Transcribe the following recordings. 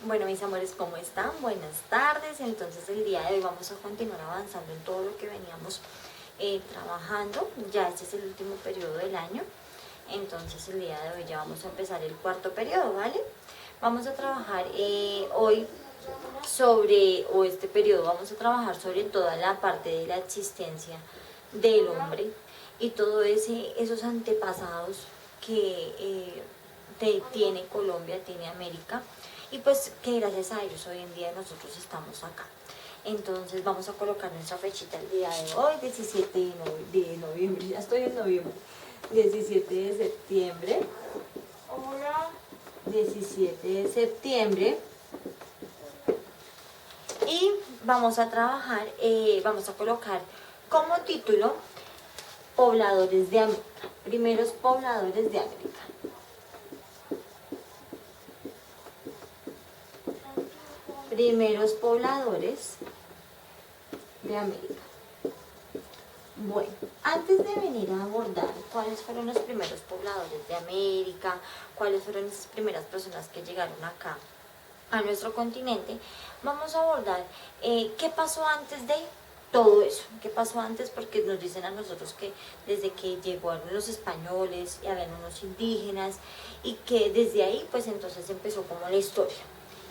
Bueno, mis amores, ¿cómo están? Buenas tardes. Entonces el día de hoy vamos a continuar avanzando en todo lo que veníamos trabajando. Ya este es el último periodo del año. Entonces el día de hoy ya vamos a empezar el cuarto periodo, ¿vale? Vamos a trabajar hoy este periodo vamos a trabajar sobre toda la parte de la existencia del hombre y todo esos antepasados que tiene Colombia, tiene América, y pues que gracias a ellos hoy en día nosotros estamos acá. Entonces vamos a colocar nuestra fechita el día de hoy, 17 de noviembre, ya estoy en noviembre, 17 de septiembre. Hola. 17 de septiembre. Y vamos a trabajar, vamos a colocar como título Pobladores de América, primeros pobladores de América. Primeros pobladores de América. Bueno, antes de venir a abordar cuáles fueron los primeros pobladores de América, cuáles fueron esas primeras personas que llegaron acá a nuestro continente, vamos a abordar qué pasó antes de todo eso, qué pasó antes, porque nos dicen a nosotros que desde que llegaron los españoles y habían unos indígenas y que desde ahí pues entonces empezó como la historia.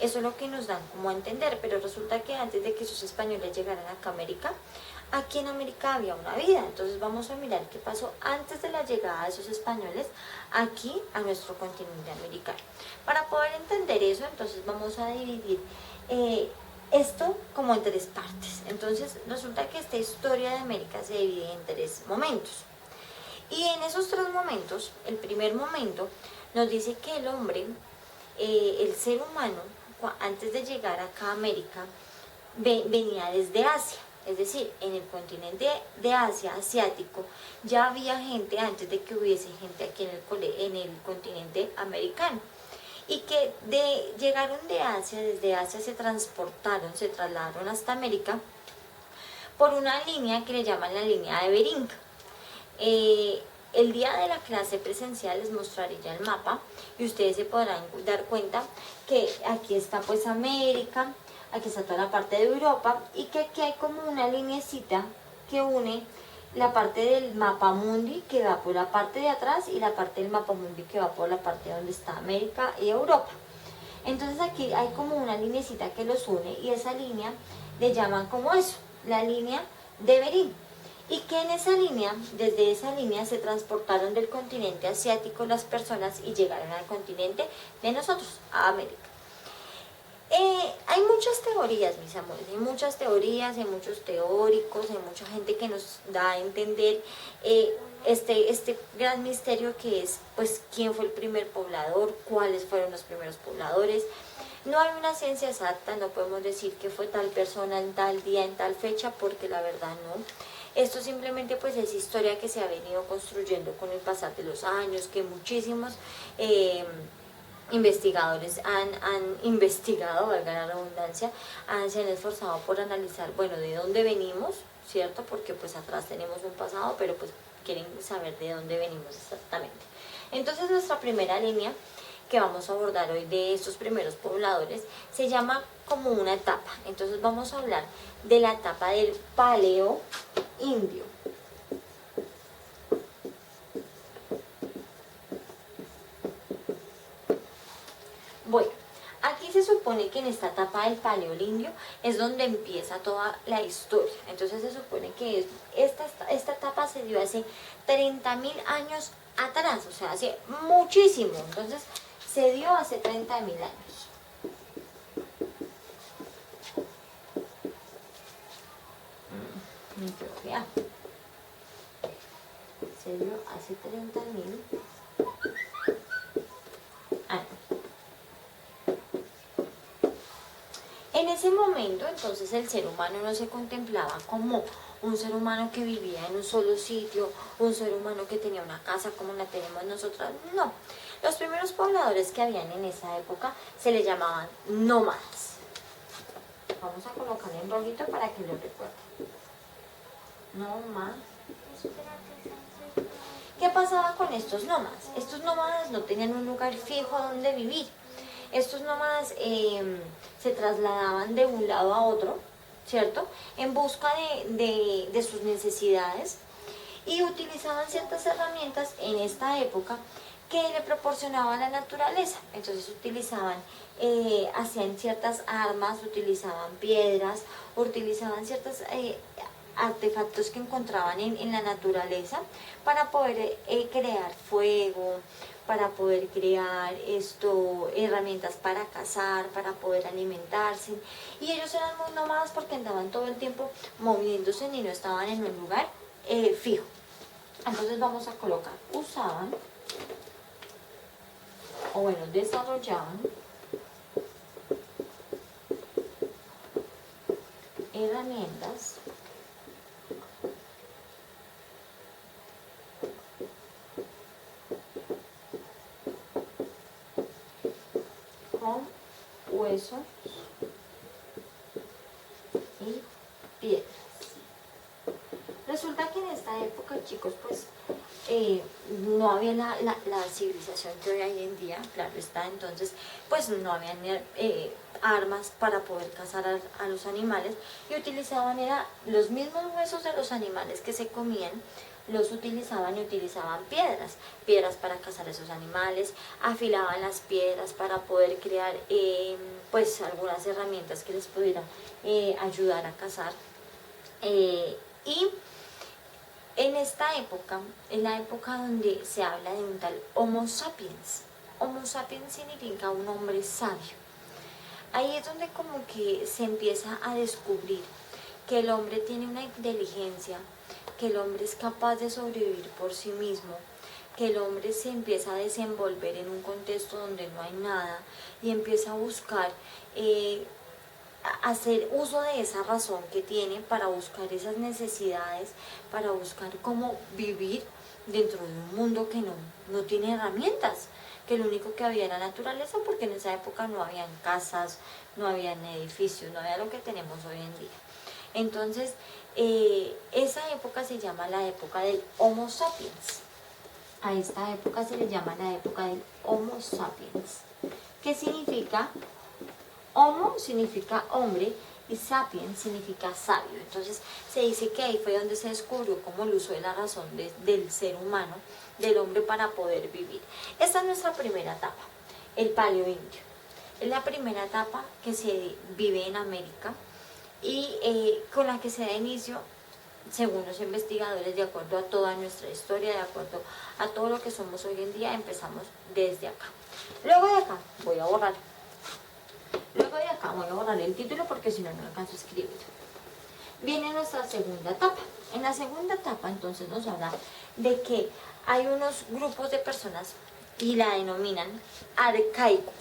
Eso es lo que nos dan como a entender, pero resulta que antes de que esos españoles llegaran acá a América, aquí en América había una vida. Entonces vamos a mirar qué pasó antes de la llegada de esos españoles aquí a nuestro continente americano. Para poder entender eso, entonces vamos a dividir esto como en tres partes. Entonces resulta que esta historia de América se divide en tres momentos. Y en esos tres momentos, el primer momento nos dice que el hombre, el ser humano, antes de llegar acá a América, venía desde Asia. Es decir, en el continente de Asia, asiático, ya había gente antes de que hubiese gente aquí en el continente americano. Y que llegaron de Asia, desde Asia se trasladaron hasta América por una línea que le llaman la línea de Bering. El día de la clase presencial les mostraré ya el mapa y ustedes se podrán dar cuenta que aquí está pues América, aquí está toda la parte de Europa y que aquí hay como una linecita que une la parte del mapa mundi que va por la parte de atrás y la parte del mapa mundi que va por la parte donde está América y Europa. Entonces aquí hay como una linecita que los une y esa línea le llaman como eso, la línea de Bering. Y que en esa línea, desde esa línea se transportaron del continente asiático las personas y llegaron al continente de nosotros, a América. Hay muchas teorías, mis amores, hay muchas teorías, hay muchos teóricos, hay mucha gente que nos da a entender este gran misterio que es, pues, quién fue el primer poblador, cuáles fueron los primeros pobladores. No hay una ciencia exacta, no podemos decir que fue tal persona en tal día, en tal fecha, porque la verdad no. Esto simplemente pues es historia que se ha venido construyendo con el pasar de los años, que muchísimos investigadores han investigado, valga la redundancia, se han esforzado por analizar, bueno, de dónde venimos, ¿cierto? Porque pues atrás tenemos un pasado, pero pues quieren saber de dónde venimos exactamente. Entonces nuestra primera línea que vamos a abordar hoy de estos primeros pobladores se llama como una etapa. Entonces vamos a hablar de la etapa del Paleo Indio. Bueno, aquí se supone que en esta etapa del Paleoindio es donde empieza toda la historia. Entonces se supone que esta etapa se dio hace 30.000 años atrás, o sea, hace muchísimo. Entonces se dio hace 30.000 años. Ya. Se dio hace 30.000 años. En ese momento, entonces, el ser humano no se contemplaba como un ser humano que vivía en un solo sitio, un ser humano que tenía una casa como la tenemos nosotras, no. Los primeros pobladores que habían en esa época se les llamaban nómadas. Vamos a colocarle en rojito para que lo recuerden. Nómadas. ¿Qué pasaba con estos nómadas? Estos nómadas no tenían un lugar fijo donde vivir. Estos nómadas se trasladaban de un lado a otro, ¿cierto? En busca de sus necesidades y utilizaban ciertas herramientas en esta época que le proporcionaba la naturaleza. Entonces hacían ciertas armas, utilizaban piedras, utilizaban ciertos artefactos que encontraban en la naturaleza para poder crear fuego, para poder crear herramientas para cazar, para poder alimentarse. Y ellos eran muy nómadas porque andaban todo el tiempo moviéndose y no estaban en un lugar fijo. Entonces vamos a colocar, usaban, o bueno, desarrollaban herramientas con huesos y piedras. Resulta que en esta época, chicos, pues no había la civilización que hoy hay en día, claro está. Entonces pues no habían armas para poder cazar a los animales, y utilizaban los mismos huesos de los animales que se comían, los utilizaban y utilizaban piedras para cazar esos animales, afilaban las piedras para poder crear pues algunas herramientas que les pudieran ayudar a cazar. Y en esta época, en la época donde se habla de un tal Homo sapiens, Homo sapiens significa un hombre sabio. Ahí es donde como que se empieza a descubrir que el hombre tiene una inteligencia, que el hombre es capaz de sobrevivir por sí mismo, que el hombre se empieza a desenvolver en un contexto donde no hay nada y empieza a buscar hacer uso de esa razón que tiene para buscar esas necesidades, para buscar cómo vivir dentro de un mundo que no tiene herramientas, que lo único que había era naturaleza, porque en esa época no habían casas, no habían edificios, no había lo que tenemos hoy en día. Entonces, esa época se llama la época del Homo sapiens. A esta época se le llama la época del Homo sapiens. ¿Qué significa? Homo significa hombre y sapiens significa sabio. Entonces se dice que ahí fue donde se descubrió como el uso de la razón del ser humano, del hombre, para poder vivir. Esta es nuestra primera etapa, el paleoindio. Es la primera etapa que se vive en América y con la que se da inicio, según los investigadores, de acuerdo a toda nuestra historia, de acuerdo a todo lo que somos hoy en día, empezamos desde acá. Luego de acá voy a borrar. Luego de acá voy a borrar el título porque si no, no alcanzo a escribir. Viene nuestra segunda etapa. En la segunda etapa entonces nos habla de que hay unos grupos de personas y la denominan arcaicos.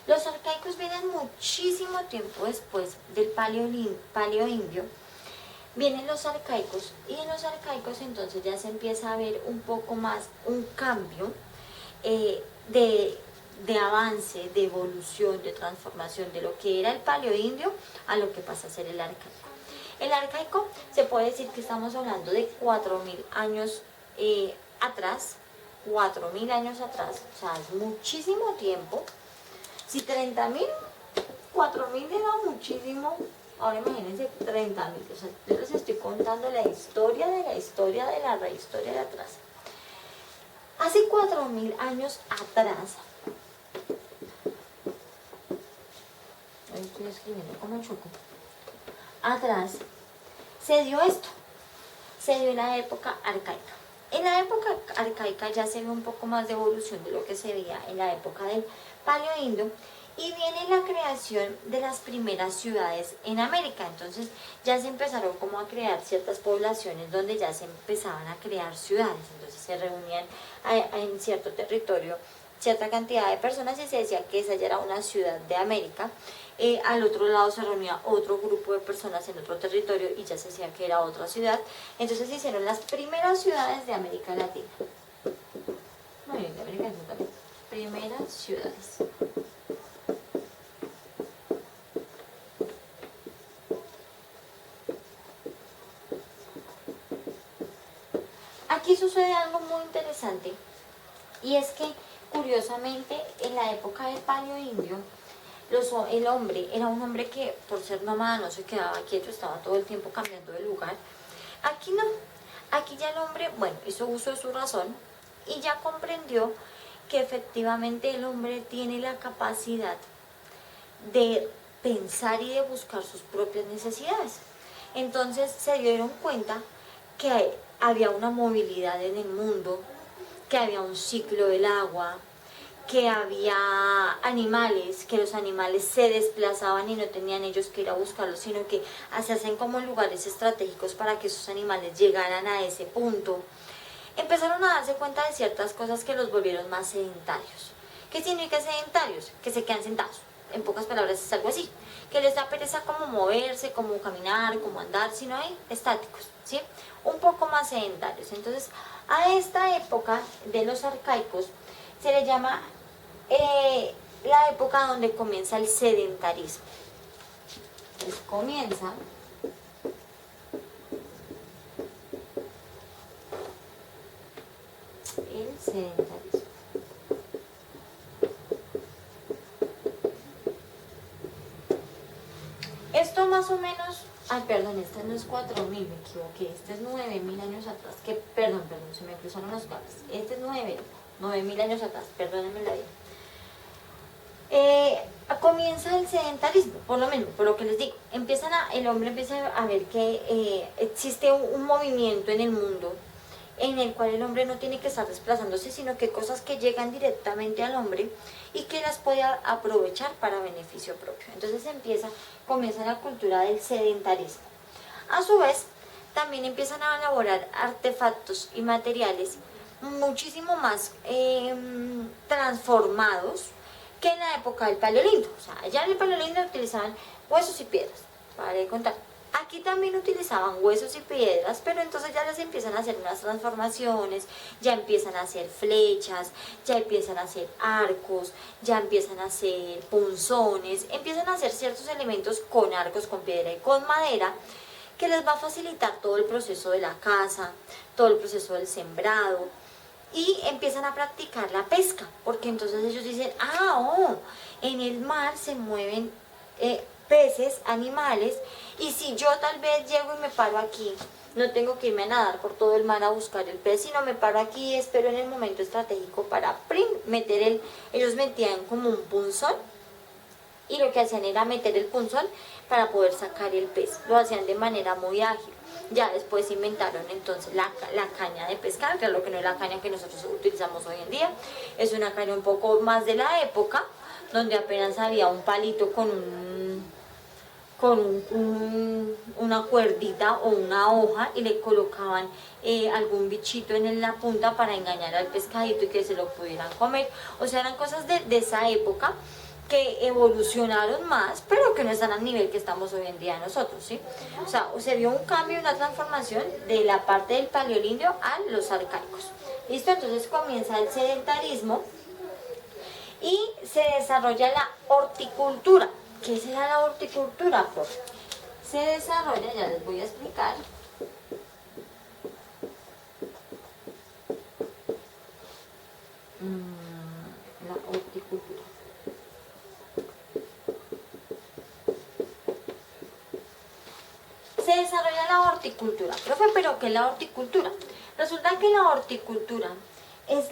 Los arcaicos vienen muchísimo tiempo después del paleoindio. Vienen los arcaicos, y en los arcaicos entonces ya se empieza a ver un poco más un cambio de avance, de evolución, de transformación de lo que era el paleoindio a lo que pasa a ser el arcaico. El arcaico se puede decir que estamos hablando de 4.000 años atrás, 4.000 años atrás, o sea, es muchísimo tiempo. Si 30.000, 4.000 era muchísimo. Ahora imagínense 30.000, o sea, yo les estoy contando la historia de la historia de la rehistoria de atrás. Hace 4.000 años atrás, hoy estoy escribiendo como choco, atrás se dio esto, se dio en la época arcaica. En la época arcaica ya se ve un poco más de evolución de lo que se veía en la época del paleoindio, y viene la creación de las primeras ciudades en América. Entonces ya se empezaron como a crear ciertas poblaciones donde ya se empezaban a crear ciudades. Entonces se reunían en cierto territorio cierta cantidad de personas y se decía que esa ya era una ciudad de América. Al otro lado se reunía otro grupo de personas en otro territorio y ya se decía que era otra ciudad. Entonces se hicieron las primeras ciudades de América Latina. No, de América Latina también. Primeras ciudades. Aquí sucede algo muy interesante, y es que curiosamente en la época del Paleoindio, el hombre era un hombre que por ser nómada no se quedaba quieto, estaba todo el tiempo cambiando de lugar. Aquí no, aquí ya el hombre, bueno, hizo uso de su razón y ya comprendió que efectivamente el hombre tiene la capacidad de pensar y de buscar sus propias necesidades. Entonces se dieron cuenta que había una movilidad en el mundo, que había un ciclo del agua, que había animales, que los animales se desplazaban y no tenían ellos que ir a buscarlos, sino que se hacen como lugares estratégicos para que esos animales llegaran a ese punto. Empezaron a darse cuenta de ciertas cosas que los volvieron más sedentarios. ¿Qué significa sedentarios? Que se quedan sentados. En pocas palabras es algo así, que les da pereza como moverse, como caminar, como andar, sino hay estáticos, ¿sí? Un poco más sedentarios. Entonces, a esta época de los arcaicos se le llama la época donde comienza el sedentarismo. Entonces comienza el sedentarismo. Esto más o menos, ay perdón, este no es 4000, me equivoqué, este es 9000 años atrás, perdón, se me cruzaron los cables, este es 9000 años atrás, perdónenme la vida. Comienza el sedentarismo, por lo menos, por lo que les digo, el hombre empieza a ver que existe un movimiento en el mundo en el cual el hombre no tiene que estar desplazándose, sino que cosas que llegan directamente al hombre y que las puede aprovechar para beneficio propio. Entonces comienza la cultura del sedentarismo. A su vez, también empiezan a elaborar artefactos y materiales muchísimo más transformados que en la época del Paleolítico. O sea, ya en el Paleolítico utilizaban huesos y piedras, para de contar. Aquí también utilizaban huesos y piedras, pero entonces ya les empiezan a hacer unas transformaciones, ya empiezan a hacer flechas, ya empiezan a hacer arcos, ya empiezan a hacer punzones, empiezan a hacer ciertos elementos con arcos, con piedra y con madera, que les va a facilitar todo el proceso de la caza, todo el proceso del sembrado, y empiezan a practicar la pesca, porque entonces ellos dicen, en el mar se mueven peces, animales, y si yo tal vez llego y me paro aquí, no tengo que irme a nadar por todo el mar a buscar el pez, sino me paro aquí y espero en el momento estratégico para meter ellos metían como un punzón, y lo que hacían era meter el punzón para poder sacar el pez, lo hacían de manera muy ágil. Ya después inventaron entonces la caña de pescar, que es lo que no es la caña que nosotros utilizamos hoy en día, es una caña un poco más de la época, donde apenas había un palito con una cuerdita o una hoja y le colocaban algún bichito en la punta para engañar al pescadito y que se lo pudieran comer. O sea, eran cosas de esa época que evolucionaron más, pero que no están al nivel que estamos hoy en día nosotros, ¿sí? O sea, se vio un cambio, una transformación de la parte del Paleolítico a los arcaicos. ¿Listo? Entonces comienza el sedentarismo y se desarrolla la horticultura. ¿Qué será la horticultura, profe? Se desarrolla, ya les voy a explicar. La horticultura. Se desarrolla la horticultura. Profe, ¿pero qué es la horticultura? Resulta que la horticultura es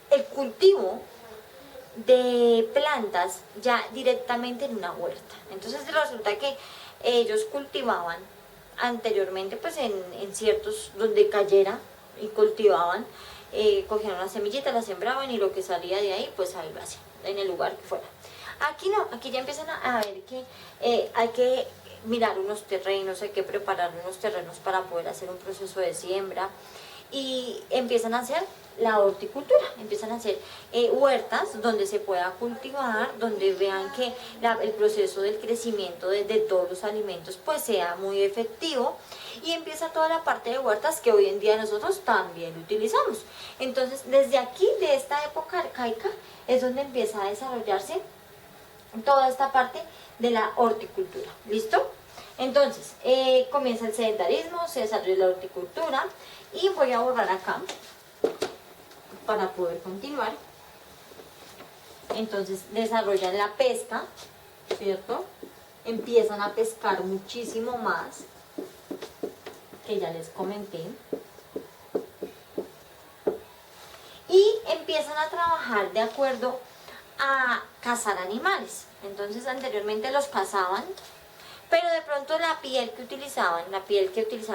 el cultivo de plantas ya directamente en una huerta. Entonces resulta que ellos cultivaban anteriormente pues en ciertos donde cayera y cultivaban, cogían una semillita, la sembraban y lo que salía de ahí pues ahí lo hacían, en el lugar que fuera. Aquí no, aquí ya empiezan a ver que hay que mirar unos terrenos, hay que preparar unos terrenos para poder hacer un proceso de siembra y empiezan a hacer la horticultura, empiezan a hacer huertas donde se pueda cultivar, donde vean que el proceso del crecimiento de todos los alimentos pues sea muy efectivo y empieza toda la parte de huertas que hoy en día nosotros también utilizamos. Entonces desde aquí, de esta época arcaica, es donde empieza a desarrollarse toda esta parte de la horticultura. ¿Listo? Entonces, comienza el sedentarismo, se desarrolla la horticultura y voy a borrar acá para poder continuar. Entonces, desarrollan la pesca, ¿cierto? Empiezan a pescar muchísimo más, que ya les comenté. Y empiezan a trabajar de acuerdo a cazar animales. Entonces anteriormente los cazaban, pero de pronto la piel que utilizaban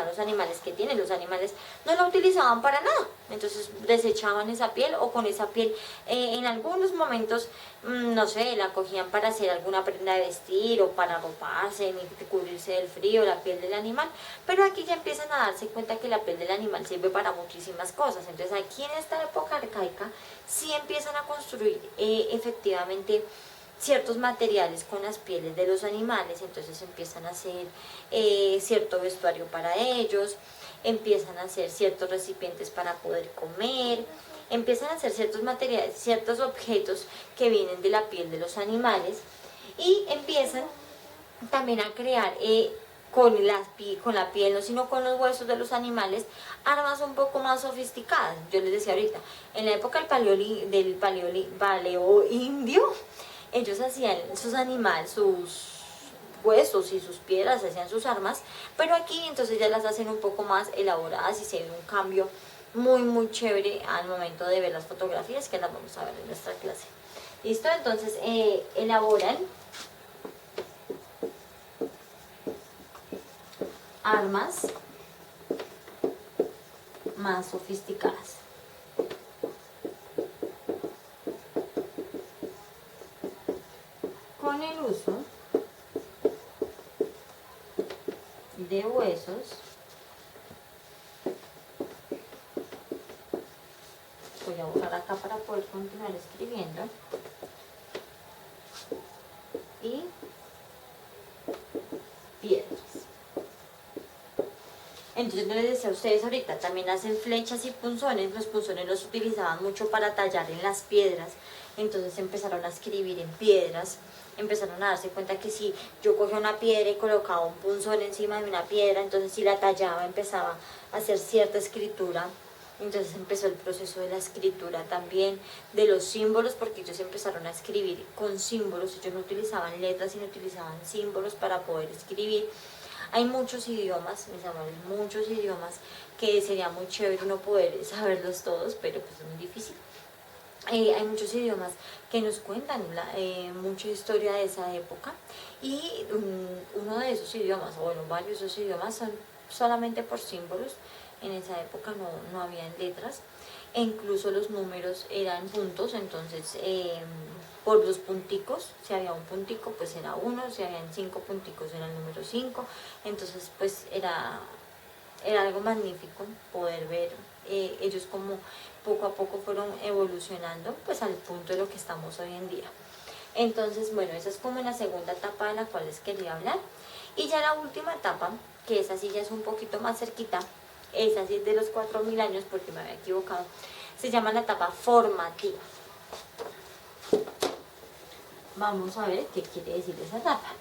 los animales que tienen, los animales no la utilizaban para nada. Entonces desechaban esa piel o con esa piel en algunos momentos, no sé, la cogían para hacer alguna prenda de vestir o para arroparse, cubrirse del frío, la piel del animal. Pero aquí ya empiezan a darse cuenta que la piel del animal sirve para muchísimas cosas. Entonces aquí en esta época arcaica sí empiezan a construir efectivamente ciertos materiales con las pieles de los animales. Entonces empiezan a hacer cierto vestuario para ellos, empiezan a hacer ciertos recipientes para poder comer, empiezan a hacer ciertos materiales, ciertos objetos que vienen de la piel de los animales, y empiezan también a crear con la piel, no sino con los huesos de los animales, armas un poco más sofisticadas. Yo les decía ahorita, en la época del paleo indio, ellos hacían sus animales, sus huesos y sus piedras, hacían sus armas, pero aquí entonces ya las hacen un poco más elaboradas y se ve un cambio muy chévere al momento de ver las fotografías, que las vamos a ver en nuestra clase. ¿Listo? Entonces elaboran armas más sofisticadas. Con el uso de huesos, voy a borrar acá para poder continuar escribiendo, y piedras. Entonces, yo les decía a ustedes ahorita, también hacen flechas y punzones. Los punzones los utilizaban mucho para tallar en las piedras. Entonces empezaron a escribir en piedras. Empezaron a darse cuenta que si yo cogía una piedra y colocaba un punzón encima de una piedra, entonces si la tallaba empezaba a hacer cierta escritura. Entonces empezó el proceso de la escritura también, de los símbolos, porque ellos empezaron a escribir con símbolos. Ellos no utilizaban letras, sino utilizaban símbolos para poder escribir. Hay muchos idiomas, mis amores, muchos idiomas que sería muy chévere uno poder saberlos todos, pero pues es muy difícil. Hay muchos idiomas que nos cuentan mucha historia de esa época, y uno de esos idiomas, o bueno, varios de esos idiomas son solamente por símbolos. En esa época no habían letras, e incluso los números eran puntos. Entonces por los punticos, si había un puntico pues era 1, si habían 5 punticos era el número 5. Entonces pues era algo magnífico poder ver ellos como poco a poco fueron evolucionando pues al punto de lo que estamos hoy en día. Entonces bueno, esa es como la segunda etapa de la cual les quería hablar. Y ya la última etapa, que esa sí ya es un poquito más cerquita, esa sí es de los 4000 años porque me había equivocado, se llama la etapa formativa. Vamos a ver qué quiere decir esa etapa.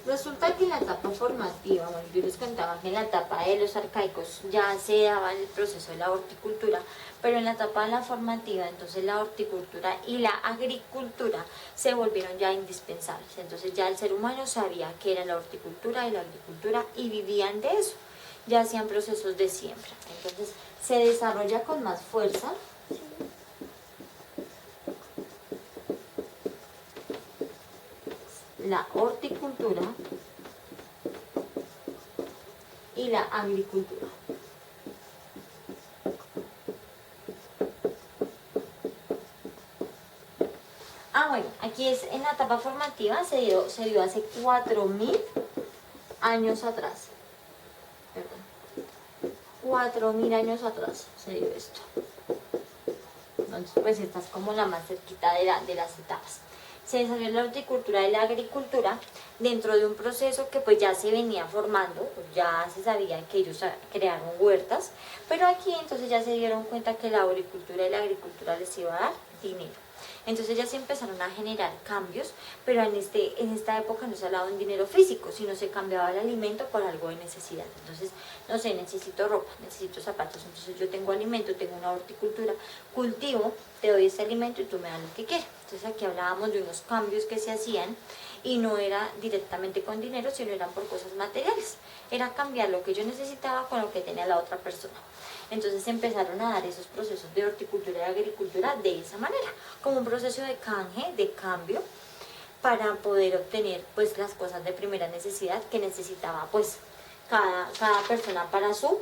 Resulta que en la etapa formativa, bueno, yo les contaba que en la etapa de los arcaicos ya se daba el proceso de la horticultura, pero en la etapa de la formativa, entonces la horticultura y la agricultura se volvieron ya indispensables. Entonces ya el ser humano sabía qué era la horticultura y la agricultura y vivían de eso. Ya hacían procesos de siembra. Entonces se desarrolla con más fuerza la horticultura y la agricultura. Bueno, aquí es en la etapa formativa, se dio hace 4000 años atrás. Perdón. 4000 años atrás se dio esto. Entonces, pues esta es como la más cerquita de las etapas. Se desarrolló la horticultura y la agricultura dentro de un proceso que pues ya se venía formando, pues ya se sabía que ellos crearon huertas, pero aquí entonces ya se dieron cuenta que la agricultura y la agricultura les iba a dar dinero. Entonces ya se empezaron a generar cambios, pero en esta época no se hablaba de un dinero físico, sino se cambiaba el alimento por algo de necesidad. Entonces, no sé, necesito ropa, necesito zapatos, entonces yo tengo alimento, tengo una horticultura, cultivo, te doy ese alimento y tú me das lo que quieras. Entonces aquí hablábamos de unos cambios que se hacían y no era directamente con dinero, sino eran por cosas materiales. Era cambiar lo que yo necesitaba con lo que tenía la otra persona. Entonces se empezaron a dar esos procesos de horticultura y agricultura de esa manera, como un proceso de canje, de cambio, para poder obtener pues las cosas de primera necesidad que necesitaba pues cada persona para su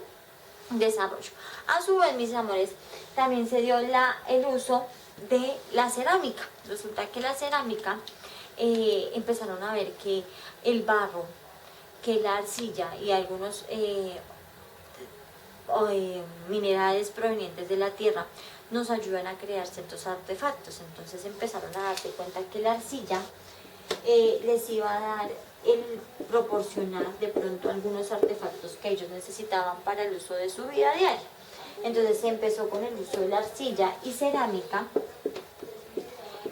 desarrollo. A su vez, mis amores, también se dio el uso de la cerámica. Resulta que la cerámica empezaron a ver que el barro, que la arcilla y algunos minerales provenientes de la tierra nos ayudan a crear ciertos artefactos. Entonces empezaron a darse cuenta que la arcilla les iba a dar el proporcionar de pronto algunos artefactos que ellos necesitaban para el uso de su vida diaria. Entonces se empezó con el uso de la arcilla y cerámica,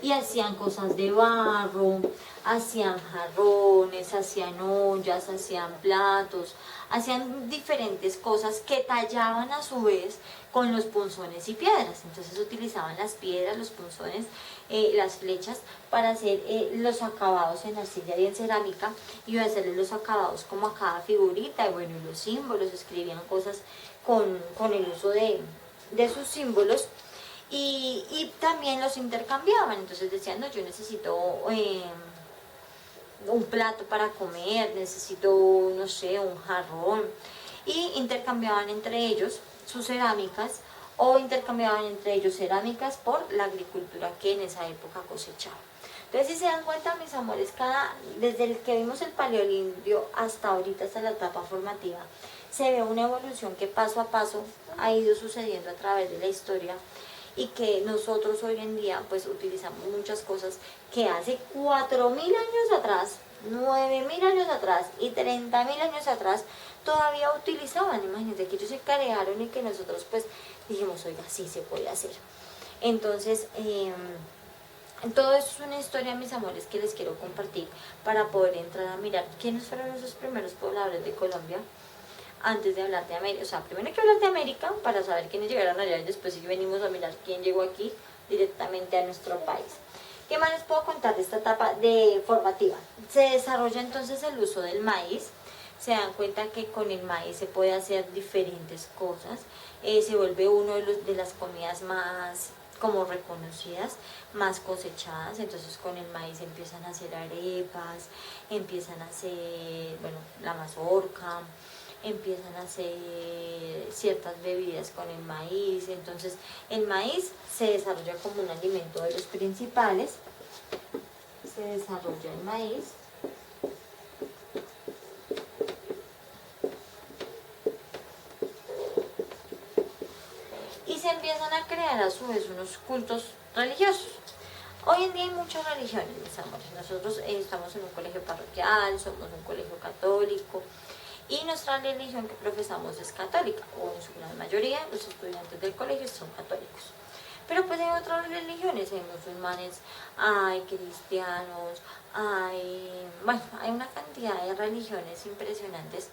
y hacían cosas de barro, hacían jarrones, hacían ollas, hacían platos, hacían diferentes cosas que tallaban a su vez con los punzones y piedras. Entonces utilizaban las piedras, los punzones, las flechas para hacer los acabados en arcilla y en cerámica, y hacerle los acabados como a cada figurita, y bueno, y los símbolos, escribían cosas con el uso de sus símbolos. Y también los intercambiaban. Entonces decían, no, yo necesito un plato para comer, necesito, no sé, un jarrón, y intercambiaban entre ellos sus cerámicas, o intercambiaban entre ellos cerámicas por la agricultura que en esa época cosechaban. Entonces, si se dan cuenta, mis amores, desde el que vimos el paleoindio hasta ahorita, hasta la etapa formativa, se ve una evolución que paso a paso ha ido sucediendo a través de la historia, y que nosotros hoy en día pues utilizamos muchas cosas que hace 4.000 años atrás, 9.000 años atrás y 30.000 años atrás todavía utilizaban. Imagínense que ellos se crearon y que nosotros pues dijimos, oiga, sí se puede hacer. Entonces, todo eso es una historia, mis amores, que les quiero compartir para poder entrar a mirar quiénes fueron esos primeros pobladores de Colombia. Antes de hablar de América, o sea, primero hay que hablar de América para saber quiénes llegaron allá, y después sí venimos a mirar quién llegó aquí directamente a nuestro país. ¿Qué más les puedo contar de esta etapa formativa? Se desarrolla entonces el uso del maíz. Se dan cuenta que con el maíz se puede hacer diferentes cosas. Se vuelve uno de las comidas más como reconocidas, más cosechadas. Entonces con el maíz empiezan a hacer arepas, empiezan a hacer, bueno, la mazorca, empiezan a hacer ciertas bebidas con el maíz. Entonces el maíz se desarrolla como un alimento de los principales. Se desarrolla el maíz. Y se empiezan a crear a su vez unos cultos religiosos. Hoy en día hay muchas religiones, mis amores. Nosotros estamos en un colegio parroquial, somos un colegio católico, y nuestra religión que profesamos es católica, o en su gran mayoría los estudiantes del colegio son católicos. Pero pues hay otras religiones, hay musulmanes, hay cristianos, bueno, hay una cantidad de religiones impresionantes.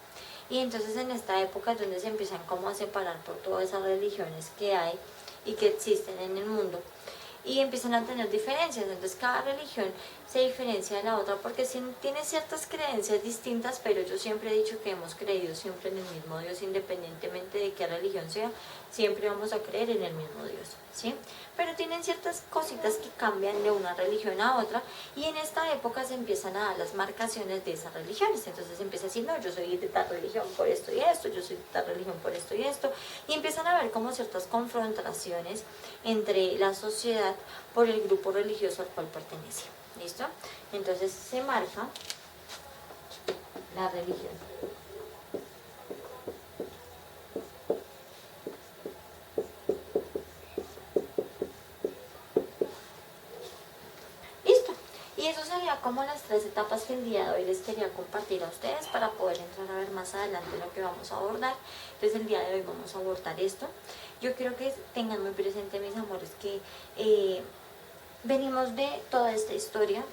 Y entonces en esta época es donde se empiezan como a separar por todas esas religiones que hay y que existen en el mundo, y empiezan a tener diferencias. Entonces cada religión se diferencia de la otra porque tiene ciertas creencias distintas, pero yo siempre he dicho que hemos creído siempre en el mismo Dios, independientemente de qué religión sea, siempre vamos a creer en el mismo Dios, ¿sí? Pero tienen ciertas cositas que cambian de una religión a otra, y en esta época se empiezan a dar las marcaciones de esas religiones. Entonces se empieza a decir, no, yo soy de tal religión por esto y esto, yo soy de tal religión por esto y esto, y empiezan a haber como ciertas confrontaciones entre la sociedad por el grupo religioso al cual pertenece. ¿Listo? Entonces se marca la religión. Listo. Y eso sería como las 3 etapas que el día de hoy les quería compartir a ustedes para poder entrar a ver más adelante lo que vamos a abordar. Entonces el día de hoy vamos a abordar esto. Yo quiero que tengan muy presente, mis amores, que venimos de toda esta historia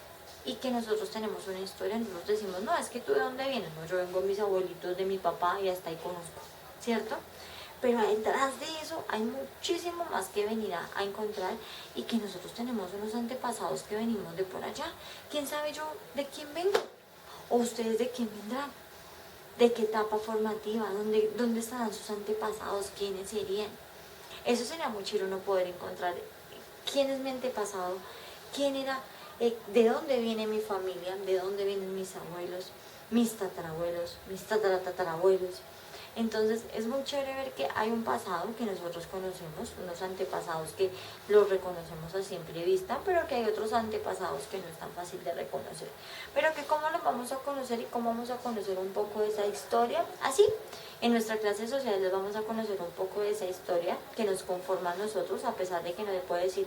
y que nosotros tenemos una historia, nosotros decimos, no, es que tú de dónde vienes, no, yo vengo de mis abuelitos, de mi papá y hasta ahí conozco, ¿cierto? Pero detrás de eso hay muchísimo más que venir a encontrar y que nosotros tenemos unos antepasados que venimos de por allá. ¿Quién sabe yo de quién vengo? ¿O ustedes de quién vendrán? ¿De qué etapa formativa? ¿Dónde estarán sus antepasados? ¿Quiénes serían? Eso sería muy chido uno poder encontrar quién es mi antepasado, quién era, de dónde viene mi familia, de dónde vienen mis abuelos, mis tatarabuelos, mis tatarabuelos. Entonces es muy chévere ver que hay un pasado que nosotros conocemos, unos antepasados que los reconocemos a simple vista, pero que hay otros antepasados que no es tan fácil de reconocer. Pero que cómo los vamos a conocer y cómo vamos a conocer un poco de esa historia, así. En nuestra clase social les vamos a conocer un poco de esa historia que nos conforma a nosotros, a pesar de que no le puede decir,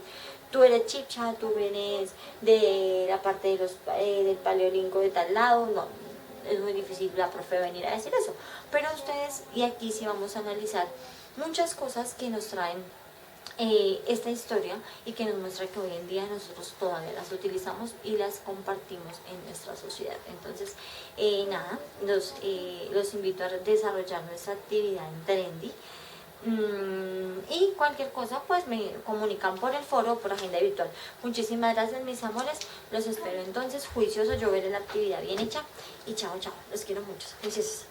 tú eres chipcha, tú vienes de la parte de del paleolinco de tal lado, no, es muy difícil la profe venir a decir eso. Pero ustedes, y aquí sí vamos a analizar muchas cosas que nos traen esta historia y que nos muestra que hoy en día nosotros todavía las utilizamos y las compartimos en nuestra sociedad. Entonces, nada, los invito a desarrollar nuestra actividad en Trendy. Y cualquier cosa pues me comunican por el foro o por agenda virtual. Muchísimas gracias mis amores, los espero entonces juicioso, yo veré la actividad bien hecha y chao chao, los quiero mucho, juiciosos.